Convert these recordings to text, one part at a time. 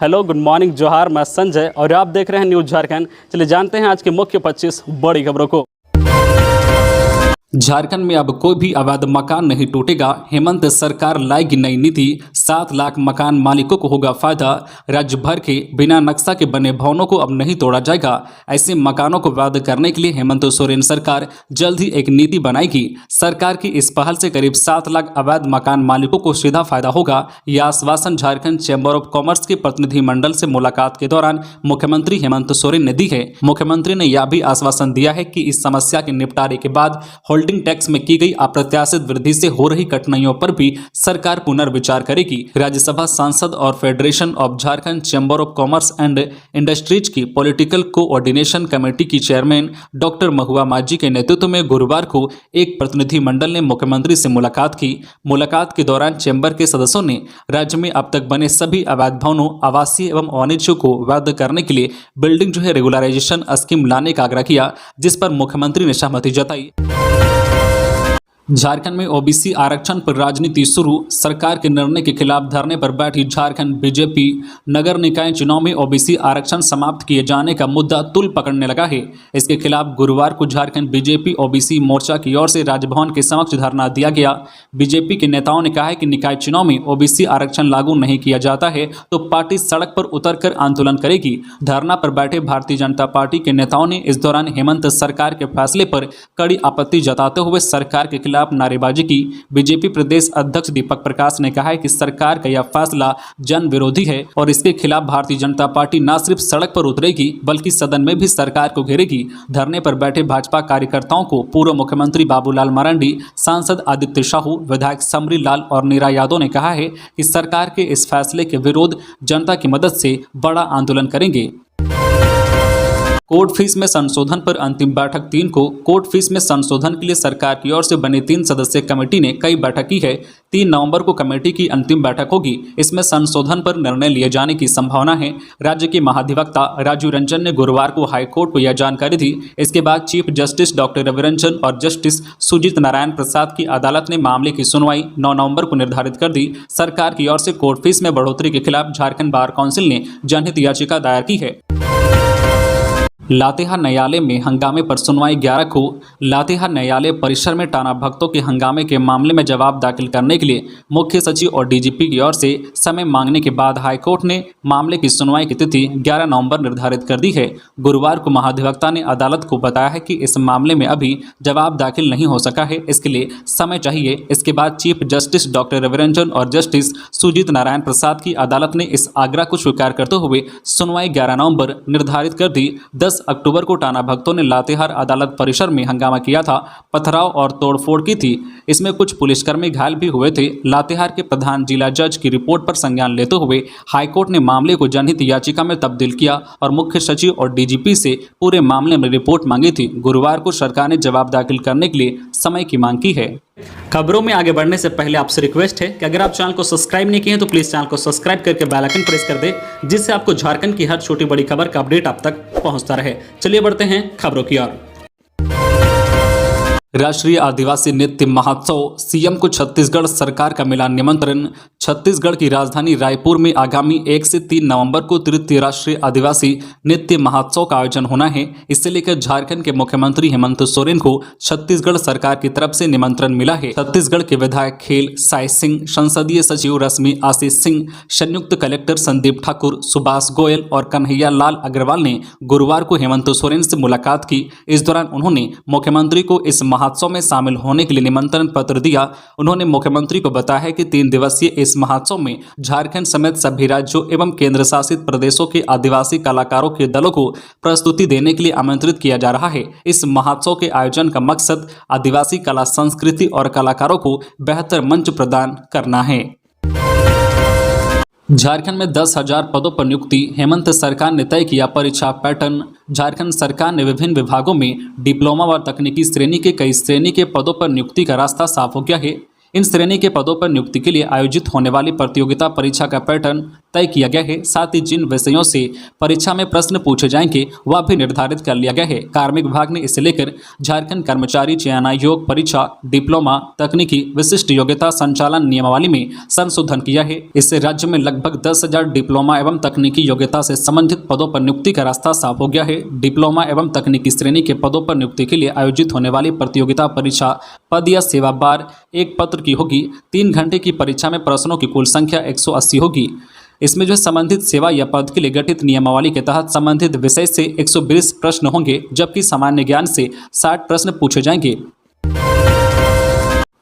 Hello, good morning, जोहार। मैं संजय और आप देख रहे हैं न्यूज़ झारखंड। चलिए जानते हैं आज के मुख्य 25 बड़ी खबरों को। झारखंड में अब कोई भी अवैध मकान नहीं टूटेगा। हेमंत सरकार लाएगी नई नीति। 7 लाख मकान मालिकों को होगा फायदा। राज्य भर के बिना नक्शा के बने भवनों को अब नहीं तोड़ा जाएगा। ऐसे मकानों को वैध करने के लिए हेमंत सोरेन सरकार जल्द ही एक नीति बनाएगी। सरकार की इस पहल से करीब 7 लाख अवैध मकान मालिकों को सीधा फायदा होगा। यह आश्वासन झारखंड चैम्बर ऑफ कॉमर्स के प्रतिनिधिमंडल से मुलाकात के दौरान मुख्यमंत्री हेमंत सोरेन ने दी है। मुख्यमंत्री ने यह भी आश्वासन दिया है कि इस समस्या के निपटारे के बाद होल्डिंग टैक्स में की गई अप्रत्याशित वृद्धि से हो रही कठिनाइयों पर भी सरकार पुनर्विचार करेगी। राज्यसभा सांसद और federation of Jharkhand chamber of commerce and industries की पॉलिटिकल कोऑर्डिनेशन कमेटी की चेयरमैन डॉक्टर महुआ माझी के नेतृत्व में गुरुवार को एक प्रतिनिधिमंडल ने मुख्यमंत्री से मुलाकात की। मुलाकात के दौरान चैम्बर के सदस्यों ने राज्य में अब तक बने सभी अवैध भवनों, आवासीय एवं वाणिज्य को वैध करने के लिए बिल्डिंग रेगुलराइजेशन स्कीम लाने का आग्रह किया, जिस पर मुख्यमंत्री ने सहमति जताई। झारखंड में ओबीसी आरक्षण पर राजनीति शुरू। सरकार के निर्णय के खिलाफ धरने पर बैठी झारखंड बीजेपी नगर निकाय चुनाव में ओबीसी आरक्षण समाप्त किए जाने का मुद्दा तूल पकड़ने लगा है। इसके खिलाफ गुरुवार को झारखंड बीजेपी ओबीसी मोर्चा की ओर से राजभवन के समक्ष धरना दिया गया। बीजेपी के नेताओं ने कहा है कि निकाय चुनाव में ओबीसी आरक्षण लागू नहीं किया जाता है तो पार्टी सड़क पर उतरकर आंदोलन करेगी। धरना पर बैठे भारतीय जनता पार्टी के नेताओं ने इस दौरान हेमंत सरकार के फैसले पर कड़ी आपत्ति जताते हुए सरकार के खिलाफ नारेबाजी की। बीजेपी प्रदेश अध्यक्ष दीपक प्रकाश ने कहा है कि सरकार का यह फैसला जन विरोधी है और इसके खिलाफ भारतीय जनता पार्टी न सिर्फ सड़क पर उतरेगी बल्कि सदन में भी सरकार को घेरेगी। धरने पर बैठे भाजपा कार्यकर्ताओं को पूर्व मुख्यमंत्री बाबूलाल मरांडी, सांसद आदित्य साहू, विधायक समरी लाल और नीरा यादव ने कहा है कि सरकार के इस फैसले के विरोध जनता की मदद से बड़ा आंदोलन करेंगे। कोर्ट फीस में संशोधन पर अंतिम बैठक 3 को। कोर्ट फीस में संशोधन के लिए सरकार की ओर से बनी 3 सदस्यीय कमेटी ने कई बैठक की है। 3 नवंबर को कमेटी की अंतिम बैठक होगी। इसमें संशोधन पर निर्णय लिए जाने की संभावना है। राज्य के महाधिवक्ता राजीव रंजन ने गुरुवार को हाईकोर्ट को यह जानकारी दी। इसके बाद chief justice doctor Ravi Ranjan और जस्टिस सुजीत नारायण प्रसाद की अदालत ने मामले की सुनवाई 9 नवंबर को निर्धारित कर दी। सरकार की ओर से कोर्ट फीस में बढ़ोतरी के खिलाफ झारखंड बार काउंसिल ने जनहित याचिका दायर की है। लातेहार न्यायालय में हंगामे पर सुनवाई 11 को। लातेहार न्यायालय परिसर में टाना भक्तों के हंगामे के मामले में जवाब दाखिल करने के लिए मुख्य सचिव और डीजीपी की ओर से समय मांगने के बाद हाईकोर्ट ने मामले की सुनवाई की तिथि 11 नवंबर निर्धारित कर दी है। गुरुवार को महाधिवक्ता ने अदालत को बताया है कि इस मामले में अभी जवाब दाखिल नहीं हो सका है, इसके लिए समय चाहिए। इसके बाद chief justice doctor Ravi Ranjan और जस्टिस सुजीत नारायण प्रसाद की अदालत ने इस आग्रह को स्वीकार करते हुए सुनवाई 11 नवंबर निर्धारित कर दी। 10 अक्टूबर को टाना भक्तों ने लातेहार अदालत परिसर में हंगामा किया था, पथराव और तोड़फोड़ की थी। इसमें कुछ पुलिसकर्मी घायल भी हुए थे। लातेहार के प्रधान जिला जज की रिपोर्ट पर संज्ञान लेते हुए हाईकोर्ट ने मामले को जनहित याचिका में तब्दील किया और मुख्य सचिव और डीजीपी से पूरे मामले में रिपोर्ट मांगी थी। गुरुवार को सरकार ने जवाब दाखिल करने के लिए समय की मांग की है। खबरों में आगे बढ़ने से पहले आपसे रिक्वेस्ट है कि अगर आप चैनल को सब्सक्राइब नहीं किए हैं तो प्लीज चैनल को सब्सक्राइब करके बेल आइकन प्रेस कर दे, जिससे आपको झारखंड की हर छोटी बड़ी खबर का अपडेट आप तक पहुंचता रहे। चलिए बढ़ते हैं खबरों की ओर। राष्ट्रीय आदिवासी नृत्य महोत्सव, सीएम को छत्तीसगढ़ सरकार का मिला निमंत्रण। छत्तीसगढ़ की राजधानी रायपुर में आगामी 1 से 3 नवंबर को तृतीय राष्ट्रीय आदिवासी नृत्य महोत्सव का आयोजन होना है। इससे लेकर झारखंड के मुख्यमंत्री हेमंत सोरेन को छत्तीसगढ़ सरकार की तरफ से निमंत्रण मिला है। छत्तीसगढ़ के विधायक खेल साई सिंह, संसदीय सचिव रश्मि आशीष सिंह, संयुक्त कलेक्टर संदीप ठाकुर, सुभाष गोयल और कन्हैया लाल अग्रवाल ने गुरुवार को हेमंत सोरेन से मुलाकात की। इस दौरान उन्होंने मुख्यमंत्री को इस महोत्सव में शामिल होने के लिए निमंत्रण पत्र दिया। उन्होंने मुख्यमंत्री को बताया कि 3 दिवसीय इस महोत्सव में झारखंड समेत सभी राज्यों एवं केंद्र शासित प्रदेशों के आदिवासी कलाकारों के दलों को प्रस्तुति देने के लिए आमंत्रित किया जा रहा है। इस महोत्सव के आयोजन का मकसद आदिवासी कला, संस्कृति और कलाकारों को बेहतर मंच प्रदान करना है। झारखंड में 10,000 पदों पर नियुक्ति, हेमंत सरकार ने तय किया परीक्षा पैटर्न। झारखंड सरकार ने विभिन्न विभागों में डिप्लोमा व तकनीकी श्रेणी के कई श्रेणी के पदों पर नियुक्ति का रास्ता साफ हो गया है। इन श्रेणी के पदों पर नियुक्ति के लिए आयोजित होने वाली प्रतियोगिता परीक्षा का पैटर्न तय किया गया है। साथ ही जिन विषयों से परीक्षा में प्रश्न पूछे जाएंगे वह भी निर्धारित कर लिया गया है। कार्मिक विभाग ने इसे लेकर झारखंड कर्मचारी चयन आयोग परीक्षा डिप्लोमा तकनीकी विशिष्ट योग्यता संचालन नियमावली में संशोधन किया है। इससे राज्य में लगभग 10,000 डिप्लोमा एवं तकनीकी योग्यता से संबंधित पदों पर नियुक्ति का रास्ता साफ हो गया है। डिप्लोमा एवं तकनीकी श्रेणी के पदों पर नियुक्ति के लिए आयोजित होने वाली प्रतियोगिता परीक्षा पद या सेवा बार एक पत्र की होगी। 3 घंटे की परीक्षा में प्रश्नों की कुल संख्या 180 होगी। इसमें जो संबंधित सेवा या पद के लिए गठित नियमावली के तहत संबंधित विषय से 120 प्रश्न होंगे, जबकि सामान्य ज्ञान से 60 प्रश्न पूछे जाएंगे।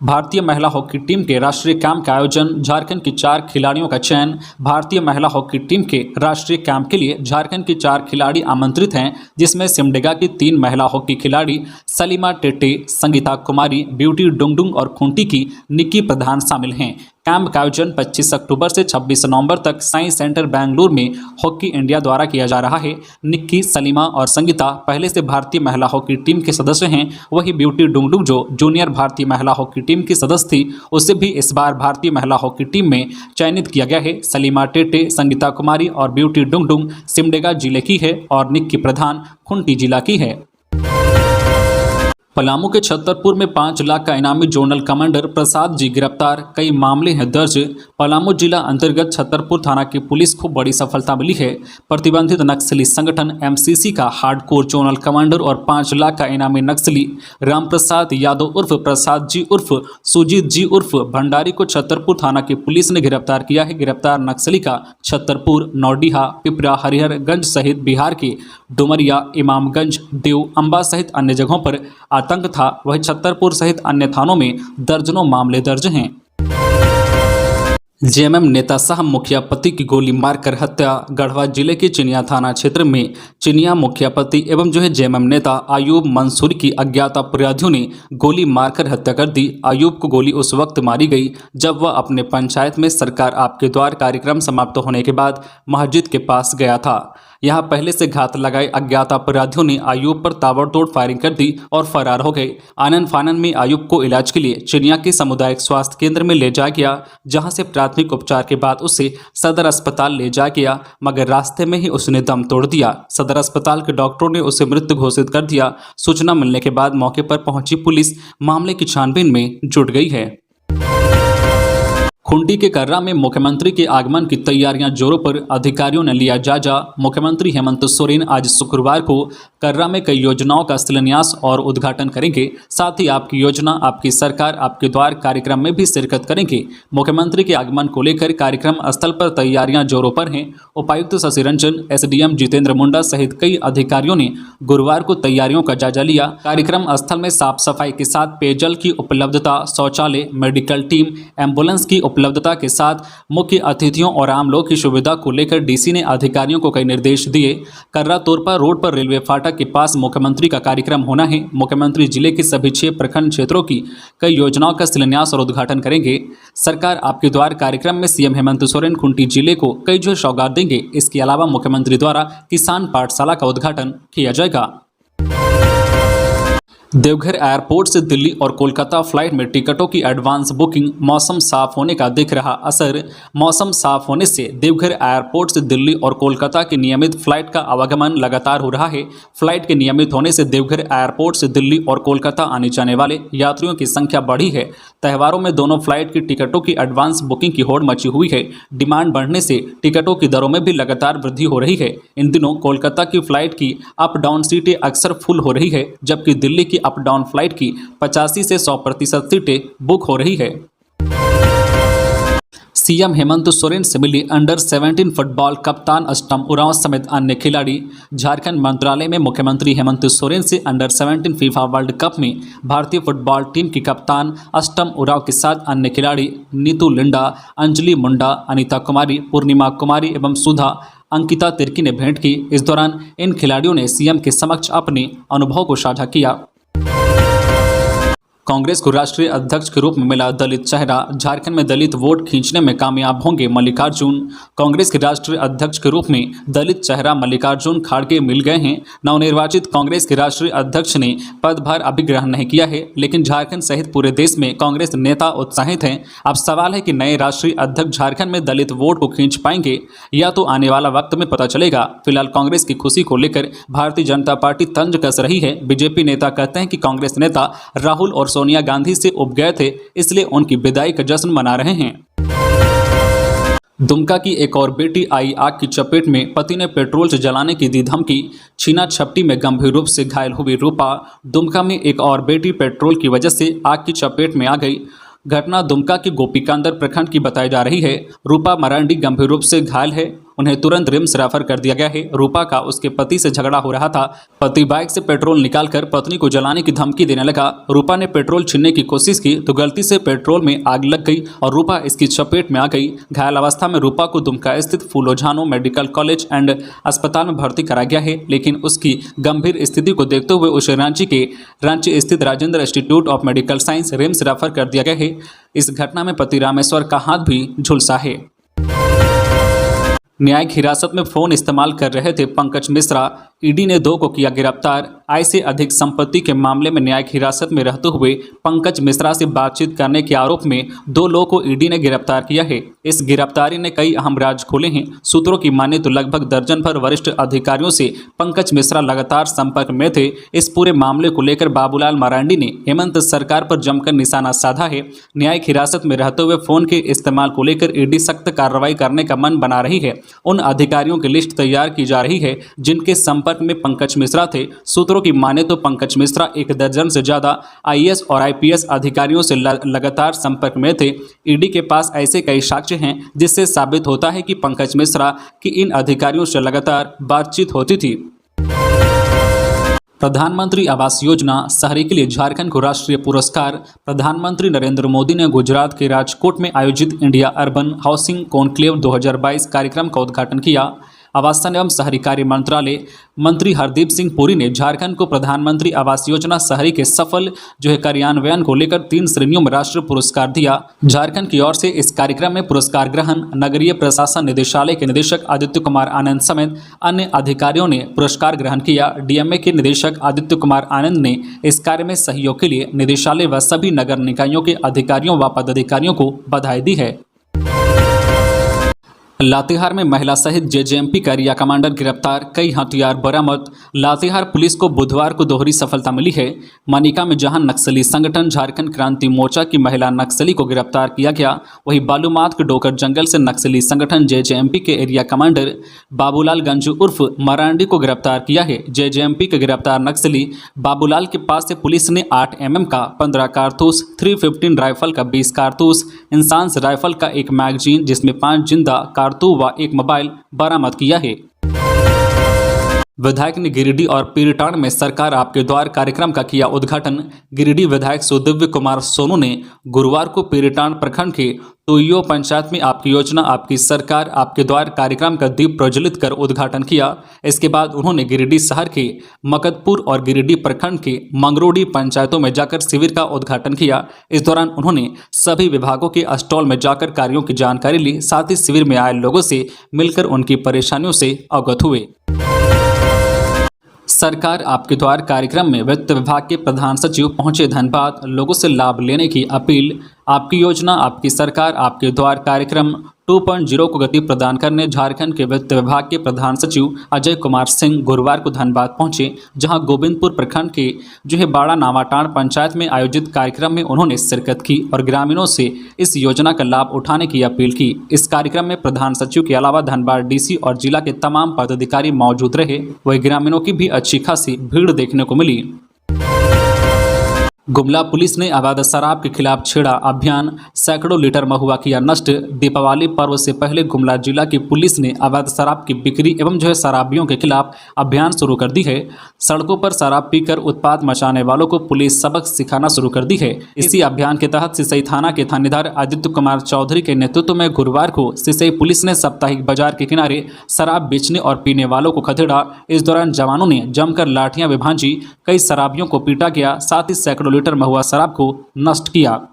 भारतीय महिला हॉकी टीम के राष्ट्रीय कैंप का आयोजन, झारखंड की 4 खिलाड़ियों का चयन। भारतीय महिला हॉकी टीम के राष्ट्रीय कैंप के लिए झारखंड की 4 खिलाड़ी आमंत्रित हैं, जिसमें सिमडेगा की 3 महिला हॉकी खिलाड़ी सलीमा टेटे, संगीता कुमारी, ब्यूटी डुंगडुंग और खूंटी की निक्की प्रधान शामिल हैं। कैंप का आयोजन 25 अक्टूबर से 26 नवंबर तक साइंस सेंटर बेंगलुरु में हॉकी इंडिया द्वारा किया जा रहा है। निक्की, सलीमा और संगीता पहले से भारतीय महिला हॉकी टीम के सदस्य हैं। वही ब्यूटी डुंगडुंग जो जूनियर भारतीय महिला हॉकी टीम की सदस्य थी, उसे भी इस बार भारतीय महिला हॉकी टीम में चयनित किया गया है। सलीमा टेटे, संगीता कुमारी और ब्यूटी डुंगडुंग सिमडेगा जिले की है और निक्की प्रधान खूंटी जिला की है। पलामू के छतरपुर में 5 लाख का इनामी जोनल कमांडर प्रसाद जी गिरफ्तार, कई मामले हैं दर्ज। पलामू जिला अंतर्गत छतरपुर थाना की पुलिस को बड़ी सफलता मिली है। प्रतिबंधित नक्सली संगठन एमसीसी का हार्डकोर जोनल कमांडर और 5 लाख का इनामी नक्सली रामप्रसाद यादव उर्फ प्रसाद जी उर्फ सुजीत जी उर्फ भंडारी को छतरपुर थाना की पुलिस ने गिरफ्तार किया है। गिरफ्तार नक्सली का छतरपुर, नौडीहा, पिपरा, हरिहरगंज सहित बिहार के डुमरिया, इमामगंज, देव, अंबा सहित अन्य जगहों पर आतंक था। वही छतरपुर सहित अन्य थानों में दर्जनों मामले दर्ज हैं। जेएमएम नेता साहब मुखिया पति की गोली मारकर हत्या। गढ़वा जिले के चिनिया थाना क्षेत्र में चिनिया मुखिया पति एवं जेएमएम नेता आयूब मंसूरी की अज्ञात अपराधियों ने गोली मारकर हत्या कर दी। आयूब को गोली उस वक्त मारी गई जब वह अपने पंचायत में सरकार आपके द्वार कार्यक्रम समाप्त होने के बाद मस्जिद के पास गया था। यहां पहले से घात लगाए अज्ञात अपराधियों ने आयूब पर ताबड़तोड़ फायरिंग कर दी और फरार हो गए। आनन फानन में आयूब को इलाज के लिए चिनिया के सामुदायिक स्वास्थ्य केंद्र में ले जाया गया, जहां से प्राथमिक उपचार के बाद उसे सदर अस्पताल ले जाया गया, मगर रास्ते में ही उसने दम तोड़ दिया। सदर अस्पताल के डॉक्टरों ने उसे मृत घोषित कर दिया। सूचना मिलने के बाद मौके पर पहुंची पुलिस मामले की छानबीन में जुट गई है। खूंटी के कर्रा में मुख्यमंत्री के आगमन की तैयारियां जोरों पर, अधिकारियों ने लिया जायजा। मुख्यमंत्री हेमंत सोरेन आज शुक्रवार को कर्रा में कई योजनाओं का शिलान्यास और उद्घाटन करेंगे। साथ ही आपकी योजना आपकी सरकार आपके द्वार कार्यक्रम में भी शिरकत करेंगे। मुख्यमंत्री के आगमन को लेकर कार्यक्रम स्थल पर तैयारियां जोरों पर हैं। उपायुक्त शशि रंजन, एसडीएम जितेंद्र मुंडा सहित कई अधिकारियों ने गुरुवार को तैयारियों का जायजा लिया। कार्यक्रम स्थल में साफ सफाई के साथ पेयजल की उपलब्धता, शौचालय, मेडिकल टीम, एम्बुलेंस की उपलब्धता के साथ मुख्य अतिथियों और आम लोग की सुविधा को लेकर डीसी ने अधिकारियों को कई निर्देश दिए। कर्रा तोरपा रोड पर रेलवे फाटक के पास मुख्यमंत्री का कार्यक्रम होना है। मुख्यमंत्री जिले के सभी 6 प्रखंड क्षेत्रों की कई योजनाओं का शिलान्यास और उद्घाटन करेंगे। सरकार आपके द्वार कार्यक्रम में सीएम हेमंत सोरेन खूंटी जिले को कई जो सौगात देंगे। इसके अलावा मुख्यमंत्री द्वारा किसान पाठशाला का उद्घाटन किया जाएगा। देवघर एयरपोर्ट से दिल्ली और कोलकाता फ्लाइट में टिकटों की एडवांस बुकिंग, मौसम साफ होने का दिख रहा असर। मौसम साफ होने से देवघर एयरपोर्ट से दिल्ली और कोलकाता की नियमित फ्लाइट का आवागमन लगातार हो रहा है। फ्लाइट के नियमित होने से देवघर एयरपोर्ट से दिल्ली और कोलकाता आने जाने वाले यात्रियों की संख्या बढ़ी है। त्योहारों में दोनों फ्लाइट की टिकटों की एडवांस बुकिंग की होड़ मची हुई है। डिमांड बढ़ने से टिकटों की दरों में भी लगातार वृद्धि हो रही है। इन दिनों कोलकाता की फ्लाइट की अप डाउन सीटें अक्सर फुल हो रही है, जबकि दिल्ली की अप डाउन फ्लाइट की 85 से 100% सीटें बुक हो रही है। सीएम हेमंत सोरेन से मिली अंडर 17 फुटबॉल कप्तान अष्टम उरांव समेत अन्य खिलाड़ी। झारखंड मंत्रालय में मुख्यमंत्री हेमंत सोरेन से अंडर 17 फीफा वर्ल्ड कप में भारतीय फुटबॉल टीम की कप्तान अष्टम उरांव के साथ अन्य खिलाड़ी नीतू लिंडा, अंजलि मुंडा, अनीता कुमारी, पूर्णिमा कुमारी एवं सुधा अंकिता तिर्की ने भेंट की। इस दौरान इन खिलाड़ियों ने सीएम के समक्ष अपने अनुभव को साझा किया। कांग्रेस को राष्ट्रीय अध्यक्ष के रूप में मिला दलित चेहरा, झारखंड में दलित वोट खींचने में कामयाब होंगे मल्लिकार्जुन। कांग्रेस के राष्ट्रीय अध्यक्ष के रूप में दलित चेहरा मल्लिकार्जुन खड़गे मिल गए हैं। नवनिर्वाचित कांग्रेस के राष्ट्रीय अध्यक्ष ने पदभार अभी ग्रहण नहीं किया है, लेकिन झारखंड सहित पूरे देश में कांग्रेस नेता उत्साहित हैं। अब सवाल है कि नए राष्ट्रीय अध्यक्ष झारखंड में दलित वोट को खींच पाएंगे या तो आने वाला वक्त में पता चलेगा। फिलहाल कांग्रेस की खुशी को लेकर भारतीय जनता पार्टी तंज कस रही है। बीजेपी नेता कहते हैं कि कांग्रेस नेता राहुल और सोनिया गांधी से उब गए थे, इसलिए उनकी विदाई का जश्न मना रहे हैं। दुमका की एक और बेटी आई आग की चपेट में, पति ने पेट्रोल से जलाने की दी धमकी। छीना झपटी में गंभीर रूप से घायल हुई रूपा। दुमका में एक और बेटी पेट्रोल की वजह से आग की चपेट में आ गई। घटना दुमका के गोपीकांदर प्रखंड की बताई जा रही है। रूपा मरांडी गंभीर रूप से घायल है, उन्हें तुरंत रिम्स रेफर कर दिया गया है। रूपा का उसके पति से झगड़ा हो रहा था। पति बाइक से पेट्रोल निकालकर पत्नी को जलाने की धमकी देने लगा। रूपा ने पेट्रोल छीनने की कोशिश की तो गलती से पेट्रोल में आग लग गई और रूपा इसकी चपेट में आ गई। घायल अवस्था में रूपा को दुमका स्थित फूलो झानो मेडिकल कॉलेज एंड अस्पताल में भर्ती कराया गया है, लेकिन उसकी गंभीर स्थिति को देखते हुए उसे रांची स्थित Rajendra institute of medical science RIMS refer कर दिया गया है। इस घटना में पति रामेश्वर का हाथ भी झुलसा है। न्यायिक हिरासत में फोन इस्तेमाल कर रहे थे पंकज मिश्रा, ईडी ने 2 को किया गिरफ्तार। आय से अधिक संपत्ति के मामले में न्यायिक हिरासत में रहते हुए पंकज मिश्रा से बातचीत करने के आरोप में 2 लोगों को ईडी ने गिरफ्तार किया है। इस गिरफ्तारी ने कई अहम राज खोले हैं। सूत्रों की माने तो लगभग दर्जन भर वरिष्ठ अधिकारियों से पंकज मिश्रा लगातार संपर्क में थे। इस पूरे मामले को लेकर बाबूलाल मरांडी ने हेमंत सरकार पर जमकर निशाना साधा है। न्यायिक हिरासत में रहते हुए फोन के इस्तेमाल को लेकर ईडी सख्त कार्रवाई करने का मन बना रही है। उन अधिकारियों की लिस्ट तैयार की जा रही है जिनके संपर्क में पंकज मिश्रा थे। सूत्रों की माने तो पंकज मिश्रा 1 दर्जन से ज्यादा आईएएस और आईपीएस अधिकारियों से लगातार संपर्क में थे। ईडी के पास ऐसे कई साक्ष्य हैं जिससे साबित होता है कि पंकज मिश्रा की इन अधिकारियों से लगातार बातचीत होती थी। प्रधानमंत्री आवास योजना शहरी के लिए झारखंड को राष्ट्रीय पुरस्कार। प्रधानमंत्री नरेंद्र मोदी ने गुजरात के राजकोट में आयोजित इंडिया अर्बन हाउसिंग कॉन्क्लेव 2022 कार्यक्रम का उद्घाटन किया। आवासन एवं शहरी कार्य मंत्रालय मंत्री हरदीप सिंह पुरी ने झारखंड को प्रधानमंत्री आवास योजना शहरी के सफल कार्यान्वयन को लेकर 3 श्रेणियों में राष्ट्रीय पुरस्कार दिया। झारखंड की ओर से इस कार्यक्रम में पुरस्कार ग्रहण नगरीय प्रशासन निदेशालय के निदेशक आदित्य कुमार आनंद समेत अन्य अधिकारियों ने पुरस्कार ग्रहण किया। डीएमए के निदेशक आदित्य कुमार आनंद ने इस कार्य में सहयोग के लिए निदेशालय व सभी नगर निकायों के अधिकारियों व पदाधिकारियों को बधाई दी है। लातेहार में महिला सहित जेजेएमपी का एरिया कमांडर गिरफ्तार, कई हथियार बरामद। लातेहार पुलिस को बुधवार को दोहरी सफलता मिली है। मनिका में जहां नक्सली संगठन झारखंड क्रांति मोर्चा की महिला नक्सली को गिरफ्तार किया गया, वहीं बालूमाथ के डोकर जंगल से नक्सली संगठन जेजेएमपी के एरिया कमांडर बाबूलाल गंजू उर्फ मरांडी को गिरफ्तार किया है। जेजेएमपी के गिरफ्तार नक्सली बाबूलाल के पास से पुलिस ने 8 mm का 15 कारतूस, 315 राइफल का 20 कारतूस, इंसास राइफल का 1 मैगजीन जिसमें 5 जिंदा कारतूस व 1 मोबाइल बरामद किया है। विधायक ने गिरिडीह और पीरटांड में सरकार आपके द्वार कार्यक्रम का किया उद्घाटन। गिरिडीह विधायक सुदिव्य कुमार सोनू ने गुरुवार को पीरटांड प्रखंड के तोइयो पंचायत में आपकी योजना आपकी सरकार आपके द्वार कार्यक्रम का दीप प्रज्वलित कर उद्घाटन किया। इसके बाद उन्होंने गिरिडीह शहर के मकदपुर और गिरिडीह प्रखंड के मंगरोडी पंचायतों में जाकर शिविर का उद्घाटन किया। इस दौरान उन्होंने सभी विभागों के स्टॉल में जाकर कार्यों की जानकारी ली, साथ ही शिविर में आए लोगों से मिलकर उनकी परेशानियों से अवगत हुए। सरकार आपके द्वार कार्यक्रम में वित्त विभाग के प्रधान सचिव पहुंचे धनबाद, लोगों से लाभ लेने की अपील। आपकी योजना आपकी सरकार आपके द्वार कार्यक्रम 2.0 को गति प्रदान करने झारखंड के वित्त विभाग के प्रधान सचिव अजय कुमार सिंह गुरुवार को धनबाद पहुंचे, जहां गोविंदपुर प्रखंड के बाड़ा नावाटांड़ पंचायत में आयोजित कार्यक्रम में उन्होंने शिरकत की और ग्रामीणों से इस योजना का लाभ उठाने की अपील की। इस कार्यक्रम में प्रधान सचिव के अलावा धनबाद डीसी और जिला के तमाम पदाधिकारी मौजूद रहे। वही ग्रामीणों की भी अच्छी खासी भीड़ देखने को मिली। गुमला पुलिस ने अवैध शराब के खिलाफ छेड़ा अभियान, सैकड़ों लीटर महुआ किया नष्ट। दीपावली पर्व से पहले गुमला जिला की पुलिस ने अवैध शराब की बिक्री एवं शराबियों के खिलाफ अभियान शुरू कर दी है। सड़कों पर शराब पीकर उत्पात मचाने वालों को पुलिस सबक सिखाना शुरू कर दी है। इसी अभियान के तहत सिसई थाना के थानेदार आदित्य कुमार चौधरी के नेतृत्व में गुरुवार को सिसई पुलिस ने साप्ताहिक बाजार के किनारे शराब बेचने और पीने वालों को खदेड़ा। इस दौरान जवानों ने जमकर लाठियां भी भांजी, कई शराबियों को पीटा गया, साथ ही सैकड़ों लाखों लीटर महुआ शराब को नष्ट किया।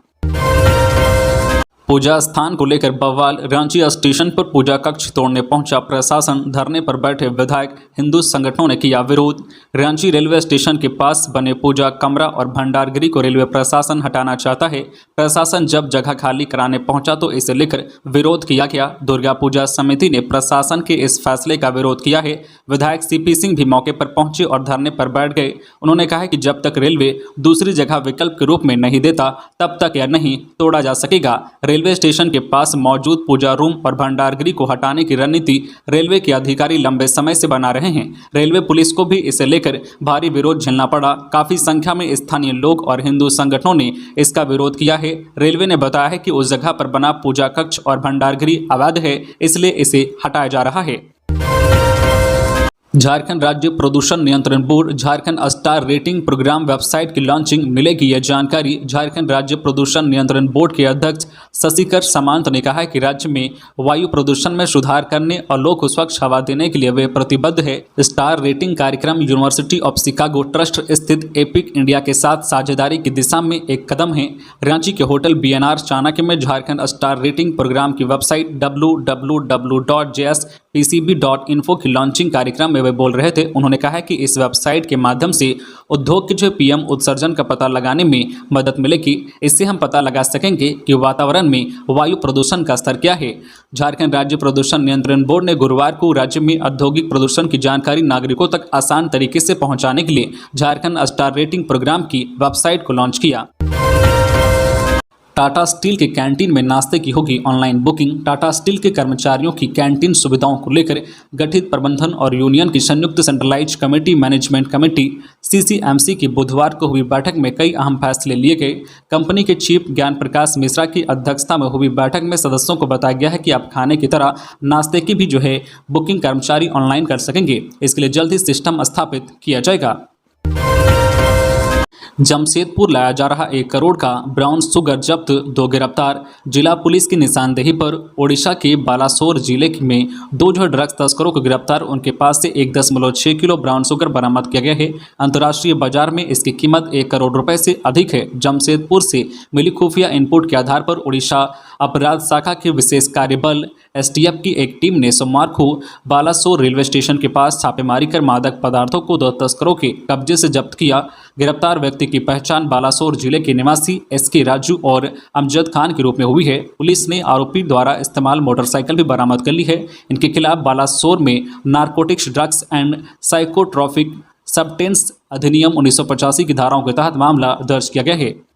पूजा स्थान को लेकर बवाल, रांची स्टेशन पर पूजा कक्ष तोड़ने पहुंचा प्रशासन, धरने पर बैठे विधायक, हिंदू संगठनों ने किया विरोध। रांची रेलवे स्टेशन के पास बने पूजा कमरा और भंडारगृह को रेलवे प्रशासन हटाना चाहता है। प्रशासन जब जगह खाली कराने पहुंचा तो इसे लेकर विरोध किया गया। दुर्गा पूजा समिति ने प्रशासन के इस फैसले का विरोध किया है। विधायक सीपी सिंह भी मौके पर पहुंचे और धरने पर बैठ गए। उन्होंने कहा कि जब तक रेलवे दूसरी जगह विकल्प के रूप में नहीं देता तब तक यह नहीं तोड़ा जा सकेगा। रेलवे स्टेशन के पास मौजूद पूजा रूम और भंडारगृह को हटाने की रणनीति रेलवे के अधिकारी लंबे समय से बना रहे हैं। रेलवे पुलिस को भी इसे लेकर भारी विरोध झेलना पड़ा। काफी संख्या में स्थानीय लोग और हिंदू संगठनों ने इसका विरोध किया है। रेलवे ने बताया है कि उस जगह पर बना पूजा कक्ष और भंडारगृह अवैध है, इसलिए इसे हटाया जा रहा है। झारखंड राज्य प्रदूषण नियंत्रण board Jharkhand star rating programme website की लॉन्चिंग मिलेगी। यह जानकारी झारखंड राज्य प्रदूषण नियंत्रण बोर्ड के अध्यक्ष शशिकर सामंत ने कहा है कि राज्य में वायु प्रदूषण में सुधार करने और लोग को स्वच्छ हवा देने के लिए वे प्रतिबद्ध है। स्टार रेटिंग कार्यक्रम यूनिवर्सिटी ऑफ शिकागो ट्रस्ट स्थित एपिक इंडिया के साथ साझेदारी की दिशा में एक कदम है। रांची के होटल BNR चाणक्य में झारखंड स्टार रेटिंग प्रोग्राम की वेबसाइट www.jspcb.info की लॉन्चिंग कार्यक्रम में वे बोल रहे थे। उन्होंने कहा कि इस वेबसाइट के माध्यम से उद्योग के जो PM उत्सर्जन का पता लगाने में मदद मिलेगी। इससे हम पता लगा सकेंगे कि वातावरण में वायु प्रदूषण का स्तर क्या है। झारखंड राज्य प्रदूषण नियंत्रण बोर्ड ने गुरुवार को राज्य में औद्योगिक प्रदूषण की जानकारी नागरिकों तक आसान तरीके से पहुंचाने के लिए झारखंड स्टार रेटिंग प्रोग्राम की वेबसाइट को लॉन्च किया। टाटा स्टील के कैंटीन में नाश्ते की होगी ऑनलाइन बुकिंग। टाटा स्टील के कर्मचारियों की कैंटीन सुविधाओं को लेकर गठित प्रबंधन और यूनियन की संयुक्त centralise committee management committee CCMC की बुधवार को हुई बैठक में कई अहम फैसले लिए गए। कंपनी के चीफ ज्ञान प्रकाश मिश्रा की अध्यक्षता में हुई बैठक में सदस्यों को बताया गया है कि अब खाने की तरह नाश्ते की भी जो है बुकिंग कर्मचारी ऑनलाइन कर सकेंगे। इसके लिए जल्द ही सिस्टम स्थापित किया जाएगा। जमशेदपुर लाया जा रहा 1 करोड़ का ब्राउन शुगर जब्त, 2 गिरफ्तार। जिला पुलिस की निशानदेही पर ओडिशा के बालासोर जिले में 2 जो ड्रग्स तस्करों को गिरफ्तार। उनके पास से 1.6 किलो ब्राउन शुगर बरामद किया गया है। अंतर्राष्ट्रीय बाजार में इसकी कीमत 1 करोड़ रुपए से अधिक है। जमशेदपुर से मिली खुफिया इनपुट के आधार पर ओडिशा अपराध शाखा के विशेष कार्यबल STF की एक टीम ने सोमवार को बालासोर रेलवे स्टेशन के पास छापेमारी कर मादक पदार्थों को 2 तस्करों के कब्जे से जब्त किया। गिरफ्तार व्यक्ति की पहचान बालासोर जिले के निवासी SK राजू और अमजद खान के रूप में हुई है। पुलिस ने आरोपी द्वारा इस्तेमाल मोटरसाइकिल भी बरामद कर ली है। इनके खिलाफ बालासोर में narcotics, drugs and psychotropic substance अधिनियम 1985 की धाराओं के तहत मामला दर्ज किया गया है।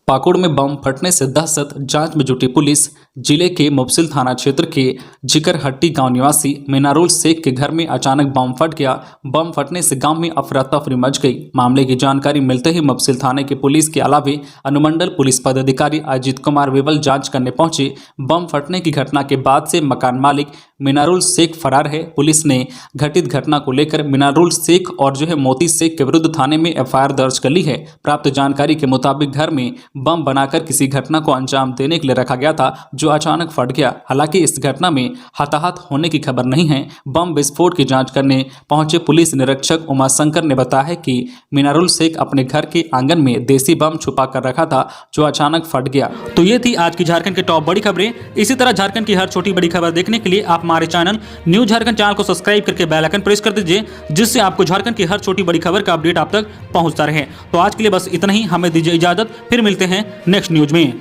पाकुड़ में बम फटने से दहशत, जांच में जुटी पुलिस। जिले के मुफसिल थाना क्षेत्र के जिकरहट्टी गांव निवासी मिनारुल शेख के घर में अचानक बम फट गया। बम फटने से गांव में अफरा तफरी मच गई। मामले की जानकारी मिलते ही मुफसिल थाने के पुलिस के अलावे अनुमंडल पुलिस पदाधिकारी अजीत कुमार वेवल जांच करने पहुंचे। बम फटने की घटना के बाद से मकान मालिक मिनारुल शेख फरार है। पुलिस ने घटित घटना को लेकर मिनारुल शेख और जो है मोती शेख के विरुद्ध थाने में FIR दर्ज कर ली है। प्राप्त जानकारी के मुताबिक घर में बम बनाकर किसी घटना को अंजाम देने के लिए रखा गया था, जो अचानक फट गया। हालांकि इस घटना में हताहत होने की खबर नहीं है। बम विस्फोट की जांच करने पहुंचे पुलिस निरीक्षक उमाशंकर ने बताया कि मिनारुल शेख अपने घर के आंगन में देसी बम छुपा कर रखा था, जो अचानक फट गया। तो ये थी आज की झारखंड की टॉप बड़ी खबरें। इसी तरह झारखंड की हर छोटी बड़ी खबर देखने के लिए आप हमारे चैनल न्यूज झारखंड चैनल को सब्सक्राइब करके बेल आइकन प्रेस कर दीजिए, जिससे आपको झारखंड की हर छोटी बड़ी खबर का अपडेट आप तक पहुंचता रहे। तो आज के लिए बस इतना ही। हमें दीजिए इजाजत, फिर मिलते हैं नेक्स्ट न्यूज में।